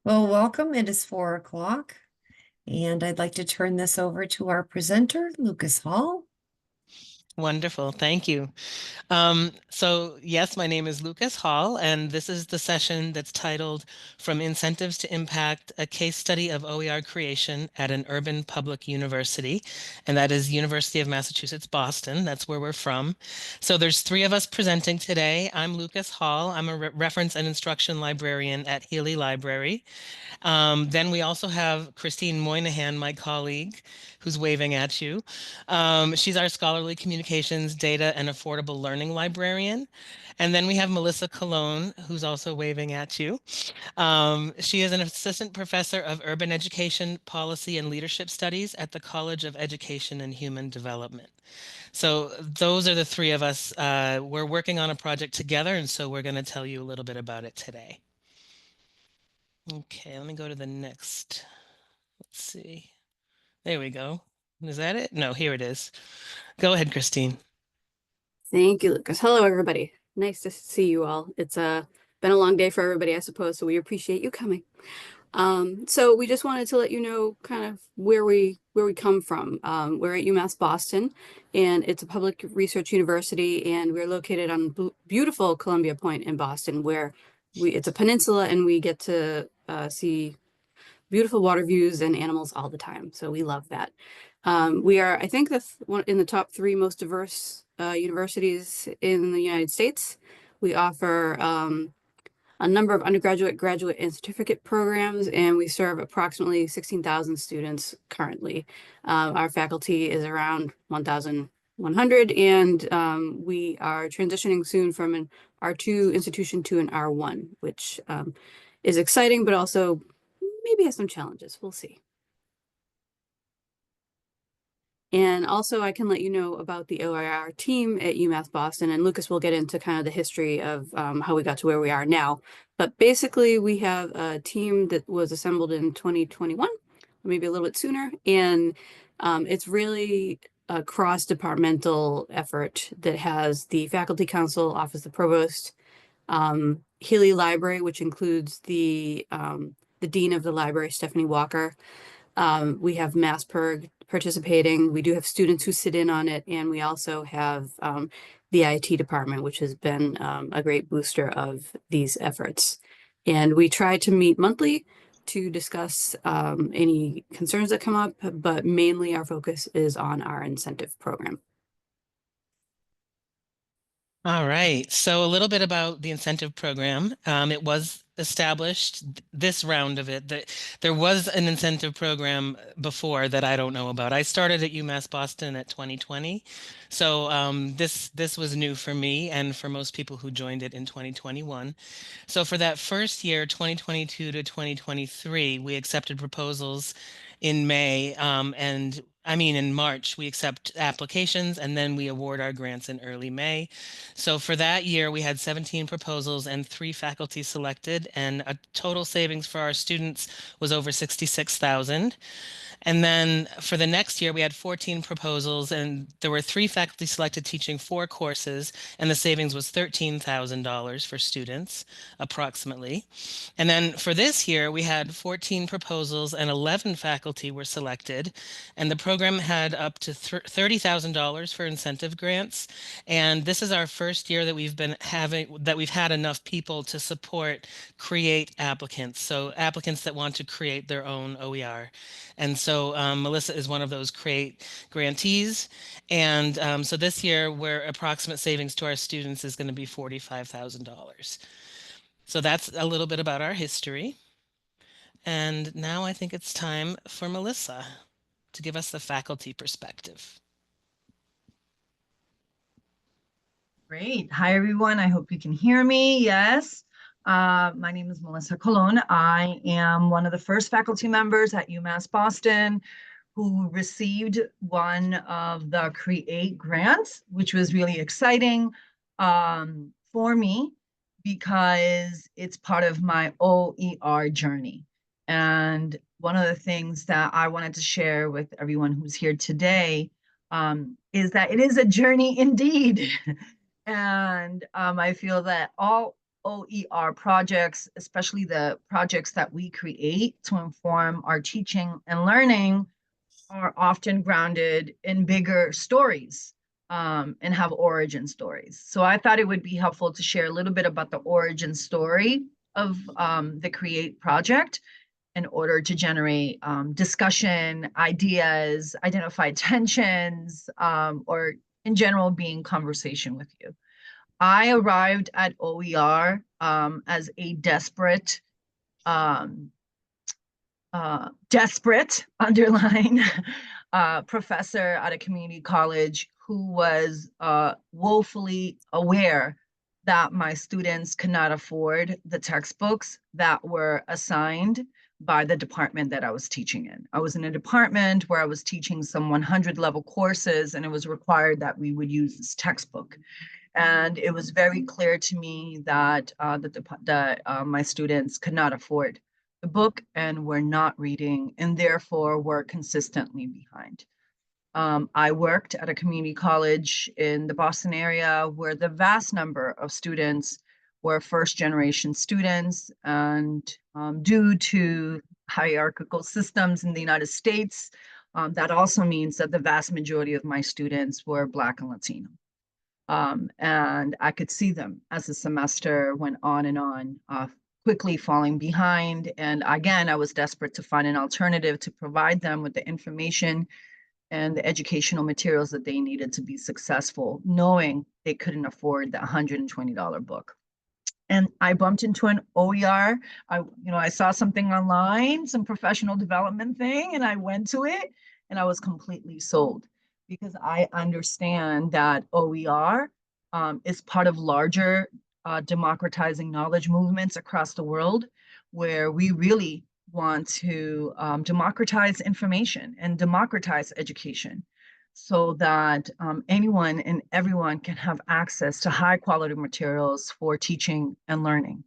Well, welcome. It is 4 o'clock, and I'd like to turn this over to our presenter, Lucas Hall. Wonderful. Thank you. So yes, my name is Lucas Hall, and this is the session that's titled From Incentives to Impact, a case study of OER creation at an urban public university. And that is University of Massachusetts, Boston. That's where we're from. So there's three of us presenting today. I'm Lucas Hall. I'm a reference and instruction librarian at Healy Library. Then we also have Christine Moynihan, my colleague, who's waving at you. She's our scholarly communications, data, and affordable learning librarian. And then we have Melissa Colón, who's also waving at you. She is an assistant professor of urban education, policy, and leadership studies at the College of Education and Human Development. So those are the three of us. We're working on a project together, and so we're going to tell you a little bit about it today. Okay, let me go to the next. Let's see. There we go. Is that it? No, here it is. Go ahead, Christine. Thank you, Lucas. Hello, everybody. Nice to see you all. It's been a long day for everybody, I suppose, so we appreciate you coming. So we just wanted to let you know kind of where we come from. We're at UMass Boston, and it's a public research university, and we're located on beautiful Columbia Point in Boston, where it's a peninsula, and we get to see beautiful water views and animals all the time. So we love that. We are, I think, one in the top three most diverse universities in the United States. We offer a number of undergraduate, graduate, and certificate programs, and we serve approximately 16,000 students currently. Our faculty is around 1,100, and we are transitioning soon from an R2 institution to an R1, which is exciting, but also maybe has some challenges. We'll see. And also, I can let you know about the OER team at UMass Boston, and Lucas will get into kind of the history of how we got to where we are now. But basically, we have a team that was assembled in 2021, or maybe a little bit sooner, and it's really a cross-departmental effort that has the Faculty Council, Office of the Provost, Healy Library, which includes the Dean of the Library, Stephanie Walker. We have MassPerg participating. We do have students who sit in on it, and we also have the IT department, which has been a great booster of these efforts. And we try to meet monthly to discuss any concerns that come up, but mainly our focus is on our incentive program. All right. So a little bit about the incentive program. It was established this round of it. There was an incentive program before that I don't know about. I started at UMass Boston at 2020. So this was new for me and for most people who joined it in 2021. So for that first year, 2022 to 2023, we accepted proposals in May, and I mean, in March, we accept applications and then we award our grants in early May. So for that year, we had 17 proposals and 3 faculty selected, and a total savings for our students was over 66,000. And then for the next year, we had 14 proposals, and there were 3 faculty selected teaching 4 courses, and the savings was $13,000 for students, approximately. And then for this year, we had 14 proposals and 11 faculty were selected, and the program had up to $30,000 for incentive grants. And this is our first year that we've had enough people to support create applicants. So applicants that want to create their own OER. And so Melissa is one of those create grantees. And so this year, where approximate savings to our students is going to be $45,000. So that's a little bit about our history. And now I think it's time for Melissa to give us the faculty perspective. Great. Hi, everyone. I hope you can hear me. Yes. My name is Melissa Colón. I am one of the first faculty members at UMass Boston who received one of the Create grants, which was really exciting for me because it's part of my OER journey. And one of the things that I wanted to share with everyone who's here today is that it is a journey indeed. And I feel that all OER projects, especially the projects that we create to inform our teaching and learning, are often grounded in bigger stories and have origin stories. So I thought it would be helpful to share a little bit about the origin story of the Create project in order to generate discussion, ideas, identify tensions, or in general, be in conversation with you. I arrived at OER as a desperate, underline, professor at a community college who was woefully aware that my students could not afford the textbooks that were assigned by the department that I was teaching in. I was in a department where I was teaching some 100 level courses, and it was required that we would use this textbook. And it was very clear to me that my students could not afford the book and were not reading, and therefore were consistently behind. I worked at a community college in the Boston area where the vast number of students were first generation students, and due to hierarchical systems in the United States, that also means that the vast majority of my students were Black and Latino. And I could see them as the semester went on and on, quickly falling behind. And again, I was desperate to find an alternative to provide them with the information and the educational materials that they needed to be successful, knowing they couldn't afford the $120 book. And I bumped into an OER. I saw something online, some professional development thing, and I went to it, and I was completely sold, because I understand that OER is part of larger democratizing knowledge movements across the world, where we really want to democratize information and democratize education, so that anyone and everyone can have access to high quality materials for teaching and learning.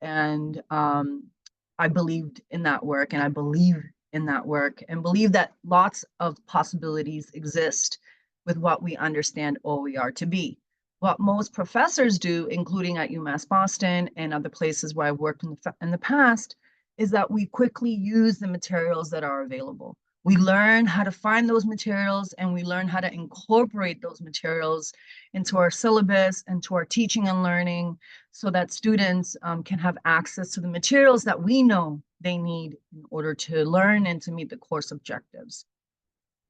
And I believed in that work, and I believe in that work, and believe that lots of possibilities exist with what we understand OER to be. What most professors do, including at UMass Boston and other places where I've worked in the past, is that we quickly use the materials that are available. We learn how to find those materials, and we learn how to incorporate those materials into our syllabus and to our teaching and learning, so that students can have access to the materials that we know they need in order to learn and to meet the course objectives.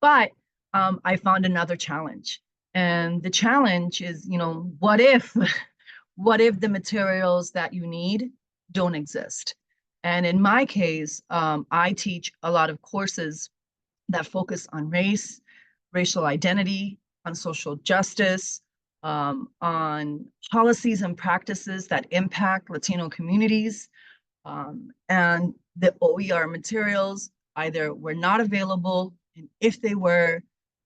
But I found another challenge. And the challenge is, what if the materials that you need don't exist? And in my case, I teach a lot of courses that focus on race, racial identity, on social justice, on policies and practices that impact Latino communities. And the OER materials either were not available, and if they were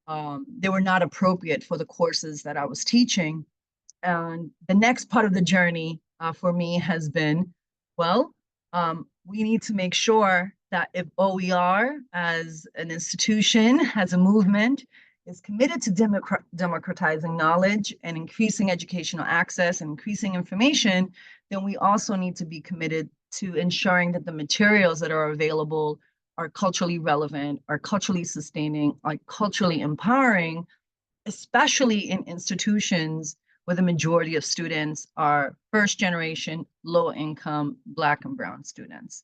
not appropriate for the courses that I was teaching. And the next part of the journey for me has been, we need to make sure that if OER as an institution, as a movement, is committed to democratizing knowledge and increasing educational access and increasing information, then we also need to be committed to ensuring that the materials that are available are culturally relevant, are culturally sustaining, are culturally empowering, especially in institutions where the majority of students are first generation, low income, Black and brown students.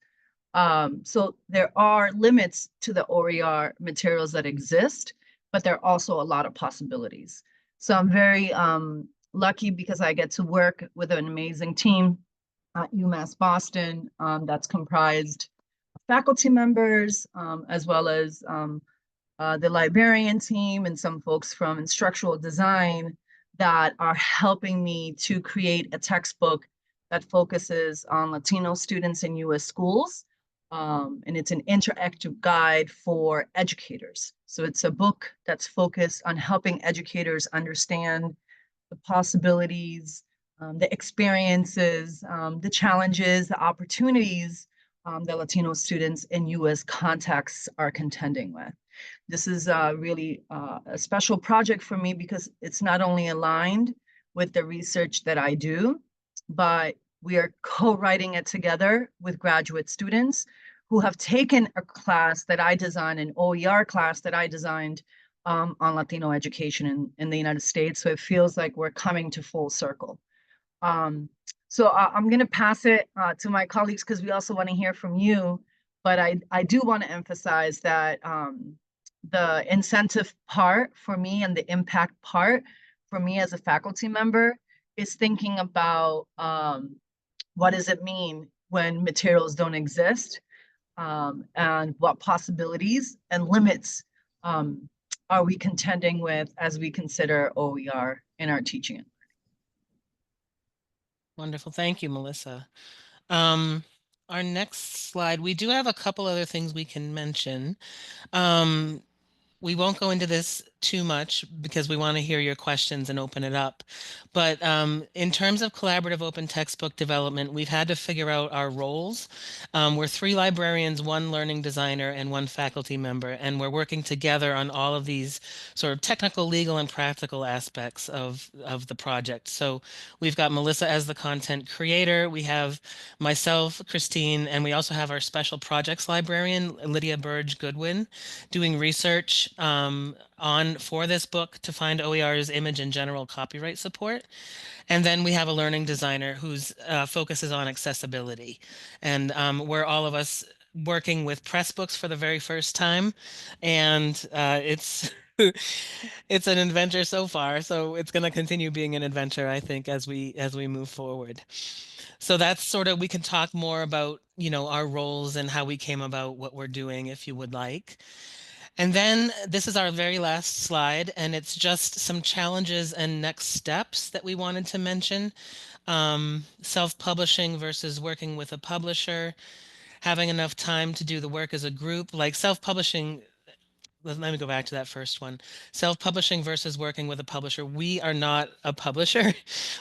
So there are limits to the OER materials that exist, but there are also a lot of possibilities. So I'm very lucky because I get to work with an amazing team at UMass Boston that's comprised of faculty members, as well as the librarian team and some folks from instructional design that are helping me to create a textbook that focuses on Latino students in US schools. And it's an interactive guide for educators. So it's a book that's focused on helping educators understand the possibilities, the experiences, the challenges, the opportunities that Latino students in US contexts are contending with. This is really a special project for me because it's not only aligned with the research that I do, but We are co-writing it together with graduate students who have taken a class that I designed, an OER class that I designed on Latino education in the United States. So it feels like we're coming to full circle. So I'm going to pass it to my colleagues because we also want to hear from you. But I do want to emphasize that the incentive part for me and the impact part for me as a faculty member is thinking about what does it mean when materials don't exist, and what possibilities and limits are we contending with as we consider OER in our teaching. Wonderful. Thank you, Melissa. Our next slide, we do have a couple other things we can mention. We won't go into this too much because we want to hear your questions and open it up. But in terms of collaborative open textbook development, we've had to figure out our roles. We're 3 librarians, 1 learning designer, and 1 faculty member, and we're working together on all of these sort of technical, legal, and practical aspects of the project. So we've got Melissa as the content creator. We have myself, Christine, and we also have our special projects librarian, Lydia Burge Goodwin, doing research for this book to find OER's image and general copyright support. And then we have a learning designer whose focus is on accessibility. And we're all of us working with Pressbooks for the very first time. And it's it's an adventure so far. So it's going to continue being an adventure, I think, as we move forward. So that's sort of, we can talk more about, our roles and how we came about what we're doing if you would like. And then this is our very last slide, and it's just some challenges and next steps that we wanted to mention. Self-publishing versus working with a publisher, having enough time to do the work as a group, like self-publishing. Let me go back to that first one. Self-publishing versus working with a publisher. We are not a publisher.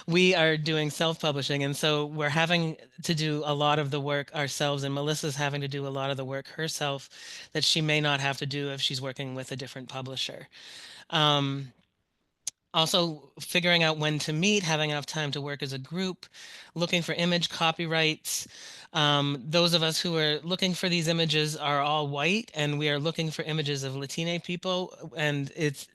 We are doing self-publishing. And so we're having to do a lot of the work ourselves. And Melissa's having to do a lot of the work herself that she may not have to do if she's working with a different publisher. Also figuring out when to meet, having enough time to work as a group, looking for image copyrights. Those of us who are looking for these images are all white, and we are looking for images of Latine people, and it's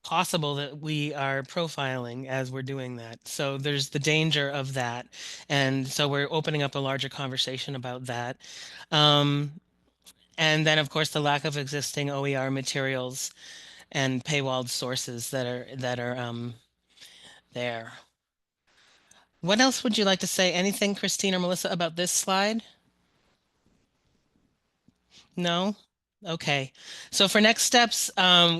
possible that we are profiling as we're doing that. So there's the danger of that. And so we're opening up a larger conversation about that. And then, of course, the lack of existing OER materials and paywalled sources that are there. What else would you like to say? Anything, Christine or Melissa, about this slide? No? Okay. So for next steps,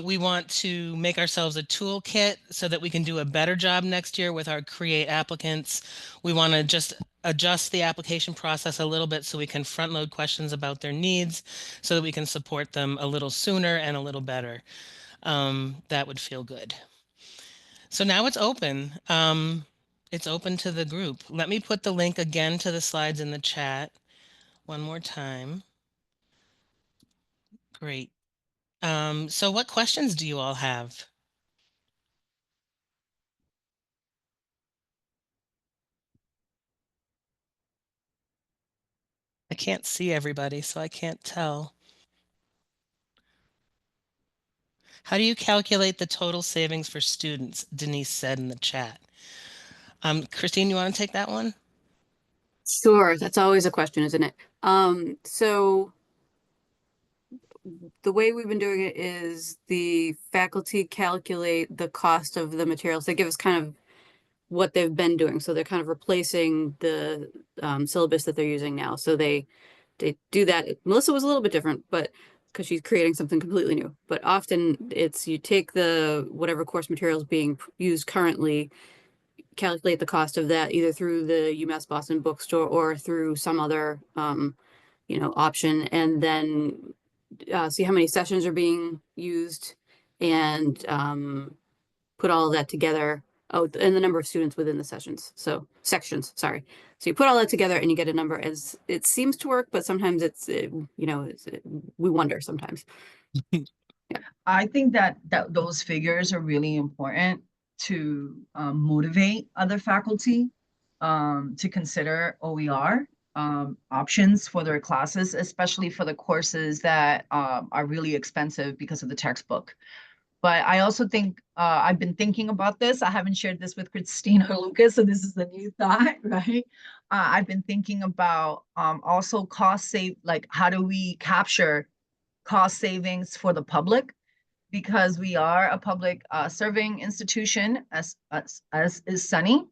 we want to make ourselves a toolkit so that we can do a better job next year with our create applicants. We want to just adjust the application process a little bit so we can front load questions about their needs so that we can support them a little sooner and a little better. That would feel good. So now it's open. It's open to the group. Let me put the link again to the slides in the chat one more time. Great. So what questions do you all have? I can't see everybody, so I can't tell. How do you calculate the total savings for students? Denise said in the chat. Christine, you want to take that one? Sure, that's always a question, isn't it? So the way we've been doing it is the faculty calculate the cost of the materials. They give us kind of what they've been doing. So they're kind of replacing the syllabus that they're using now. So they do that. Melissa was a little bit different, but because she's creating something completely new. But often it's you take the whatever course materials being used currently, calculate the cost of that either through the UMass Boston bookstore or through some other option, and then see how many sessions are being used and put all of that together. Oh, and the number of students within the sessions. So sections, sorry. So you put all that together and you get a number. As it seems to work, but sometimes we wonder sometimes. I think that those figures are really important to motivate other faculty to consider OER options for their classes, especially for the courses that are really expensive because of the textbook. But I also think I've been thinking about this. I haven't shared this with Christine or Lucas, so this is the new thought, right? I've been thinking about also cost save, like how do we capture cost savings for the public? Because we are a public serving institution, as is Sunny.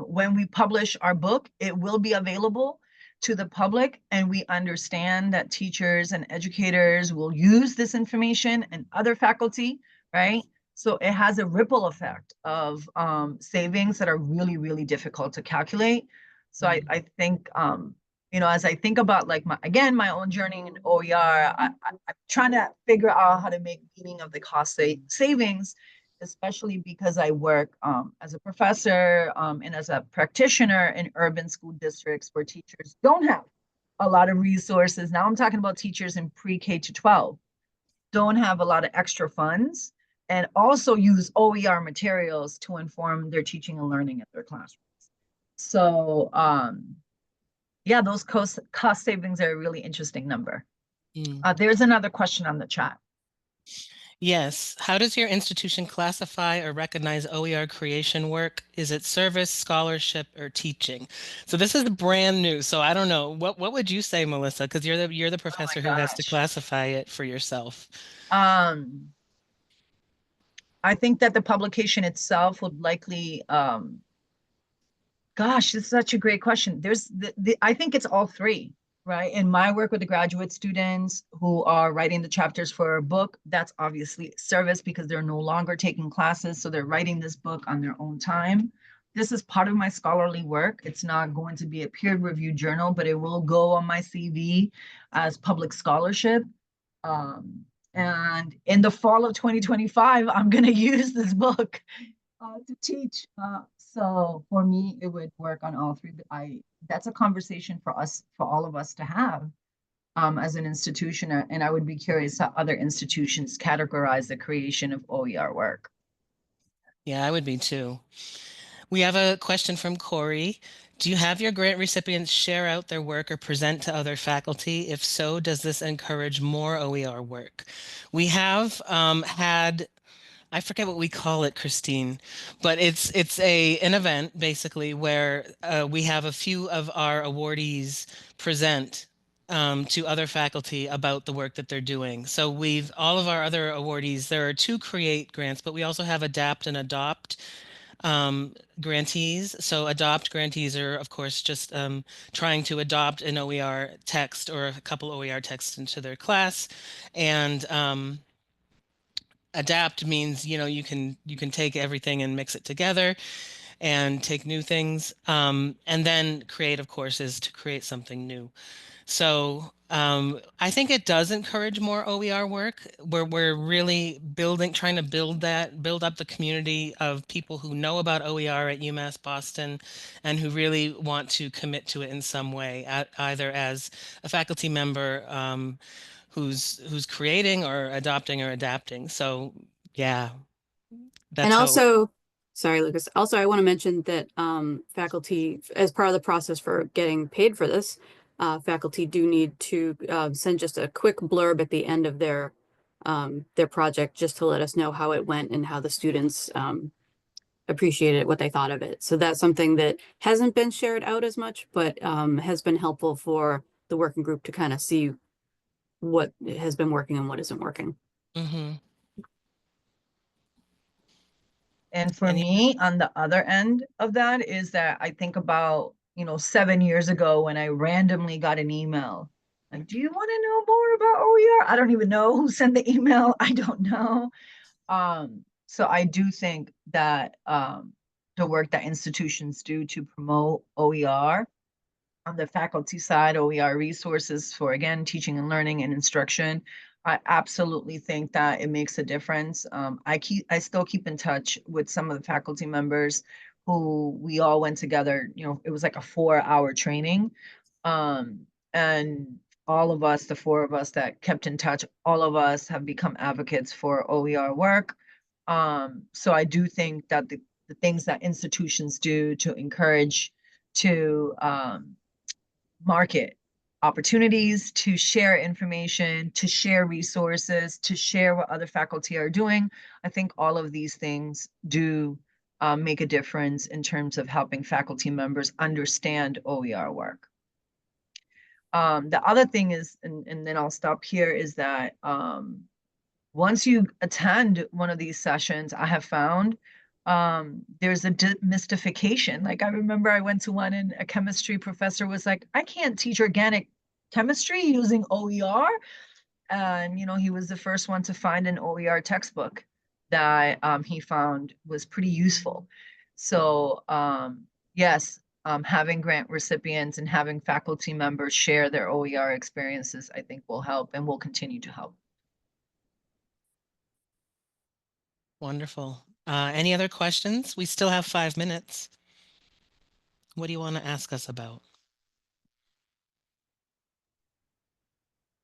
When we publish our book, it will be available to the public, and we understand that teachers and educators will use this information and other faculty, right? So it has a ripple effect of savings that are really, really difficult to calculate. So I think, you know, as I think about like my own journey in OER, I'm trying to figure out how to make meaning of the cost savings, especially because I work as a professor and as a practitioner in urban school districts where teachers don't have a lot of resources. Now I'm talking about teachers in pre-K to 12, don't have a lot of extra funds, and also use OER materials to inform their teaching and learning at their classrooms. So yeah, those cost savings are a really interesting number. There's another question on the chat. Yes. How does your institution classify or recognize OER creation work? Is it service, scholarship, or teaching? So this is brand new. So I don't know. What would you say, Melissa? Because you're the professor who has to gosh. classify it for yourself. I think that the publication itself would likely gosh, this is such a great question. There's I think it's all three, right? In my work with the graduate students who are writing the chapters for a book, that's obviously service because they're no longer taking classes. So they're writing this book on their own time. This is part of my scholarly work. It's not going to be a peer-reviewed journal, but it will go on my CV as public scholarship. And in the fall of 2025, I'm going to use this book to teach. So for me, it would work on all three. That's a conversation for us, for all of us to have as an institution. And I would be curious how other institutions categorize the creation of OER work. Yeah, I would be too. We have a question from Corey. Do you have your grant recipients share out their work or present to other faculty? If so, does this encourage more OER work? We have had, I forget what we call it, Christine, but it's an event basically where we have a few of our awardees present to other faculty about the work that they're doing. So all of our other awardees, there are 2 CREATE grants, but we also have ADAPT and ADOPT grantees. So ADOPT grantees are, of course, just trying to adopt an OER text or a couple OER texts into their class. And adapt means, you know, you can take everything and mix it together and take new things. And then create, of course, is to create something new. So I think it does encourage more OER work where we're really trying to build up the community of people who know about OER at UMass Boston and who really want to commit to it in some way, either as a faculty member who's creating or adopting or adapting. So yeah, that's And how. also, sorry, Lucas, also I want to mention that faculty, as part of the process for getting paid for this, faculty do need to send just a quick blurb at the end of their project just to let us know how it went and how the students appreciated it, what they thought of it. So that's something that hasn't been shared out as much, but has been helpful for the working group to kind of see what has been working and what isn't working. Mm-hmm. And for me, on the other end of that is that I think about, you know, 7 years ago when I randomly got an email. Like, do you want to know more about OER? I don't even know who sent the email. I don't know. So I do think that the work that institutions do to promote OER on the faculty side, OER resources for, again, teaching and learning and instruction, I absolutely think that it makes a difference. I still keep in touch with some of the faculty members who we all went together, you know, it was like a 4-hour training. And all of us, the 4 of us that kept in touch, all of us have become advocates for OER work. So I do think that the things that institutions do to encourage, to market opportunities, to share information, to share resources, to share what other faculty are doing. I think all of these things do make a difference in terms of helping faculty members understand OER work. The other thing is, and then I'll stop here, is that once you attend one of these sessions, I have found there's a demystification. Like I remember I went to one and a chemistry professor was like, I can't teach organic chemistry using OER. And, you know, he was the first one to find an OER textbook that he found was pretty useful. So yes, having grant recipients and having faculty members share their OER experiences, I think will help and will continue to help. Wonderful. Any other questions? We still have 5 minutes. What do you want to ask us about?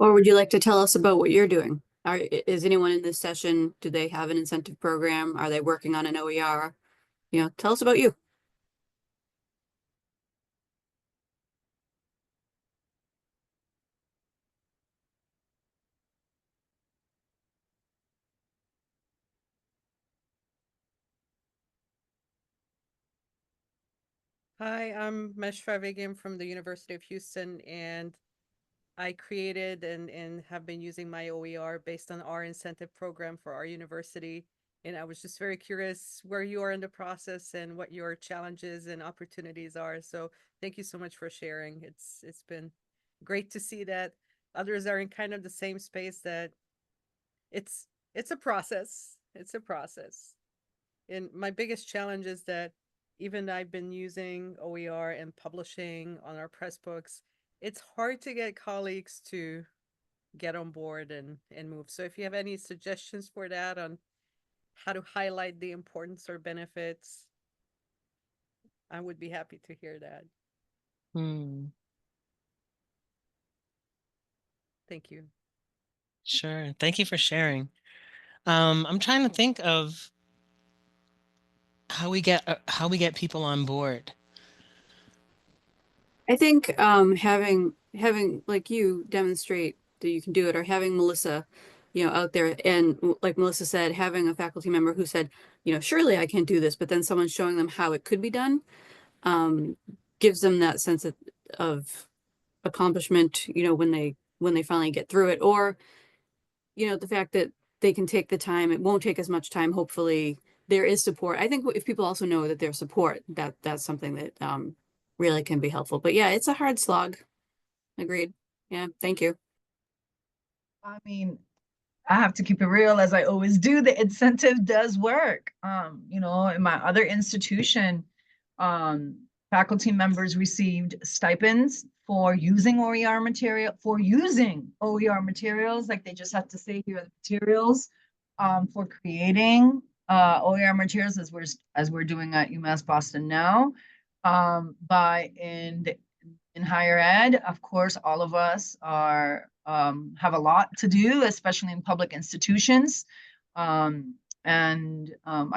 Or would you like to tell us about what you're doing? Is anyone in this session, do they have an incentive program? Are they working on an OER? You know, tell us about you. Hi, I'm Mesh Farvigan from the University of Houston, and I created and have been using my OER based on our incentive program for our university. And I was just very curious where you are in the process and what your challenges and opportunities are. So thank you so much for sharing. It's been great to see that others are in kind of the same space, that it's a process. It's a process. And my biggest challenge is that even I've been using OER and publishing on our press books, it's hard to get colleagues to get on board and move. So if you have any suggestions for that on how to highlight the importance or benefits, I would be happy to hear that. Thank you. Sure. Thank you for sharing. I'm trying to think of how we get people on board. I think having like you demonstrate that you can do it, or having Melissa, you know, out there, and like Melissa said, having a faculty member who said, you know, surely I can do this, but then someone showing them how it could be done, gives them that sense of accomplishment, you know, when they finally get through it. Or, you know, the fact that they can take the time, it won't take as much time, hopefully. There is support. I think if people also know that there's support, that's something that really can be helpful. But yeah, it's a hard slog. Agreed. Yeah, thank you. I mean, I have to keep it real, as I always do. The incentive does work. You know, in my other institution, faculty members received stipends for using OER materials. Like they just have to say, here are the materials for creating OER materials, as we're doing at UMass Boston now. In higher ed, of course, all of us are have a lot to do, especially in public institutions. I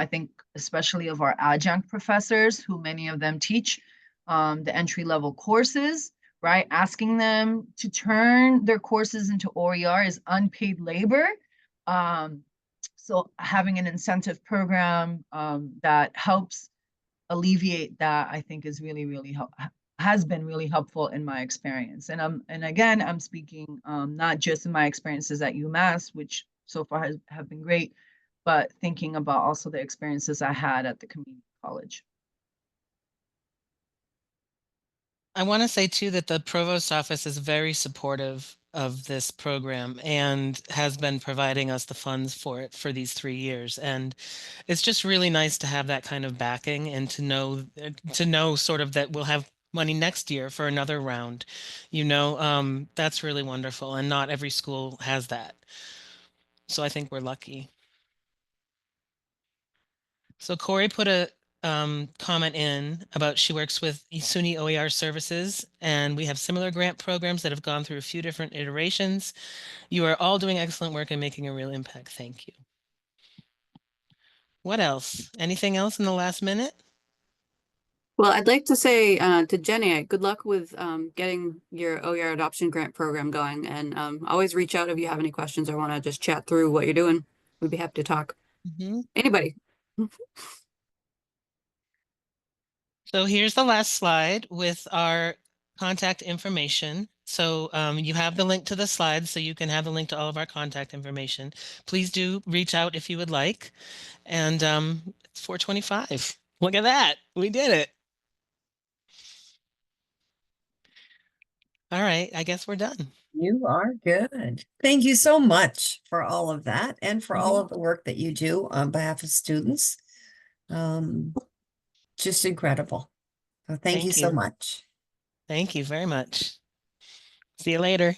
think especially of our adjunct professors, who many of them teach the entry-level courses, right? Asking them to turn their courses into OER is unpaid labor. So having an incentive program that helps alleviate that, I think is really has been really helpful in my experience. And again, I'm speaking not just in my experiences at UMass, which so far have been great, but thinking about also the experiences I had at the community college. I want to say too that the Provost's office is very supportive of this program and has been providing us the funds for it for these 3 years. And it's just really nice to have that kind of backing and to know sort of that we'll have money next year for another round. You know, that's really wonderful, and not every school has that. So I think we're lucky. So Corey put a comment in about she works with SUNY OER services, and we have similar grant programs that have gone through a few different iterations. You are all doing excellent work and making a real impact. Thank you. What else? Anything else in the last minute? Well, I'd like to say to Jenny, good luck with getting your OER adoption grant program going. And always reach out if you have any questions or want to just chat through what you're doing. We'd be happy to talk. Mhm. Anybody. So here's the last slide with our contact information. So you have the link to the slides, so you can have the link to all of our contact information. Please do reach out if you would like. And it's 4:25. Look at that. We did it. All right. I guess we're done. You are good. Thank you so much for all of that and for all Mhm. of the work that you do on behalf of students. Just incredible. So thank you Thank so you. much. Thank you very much. See you later.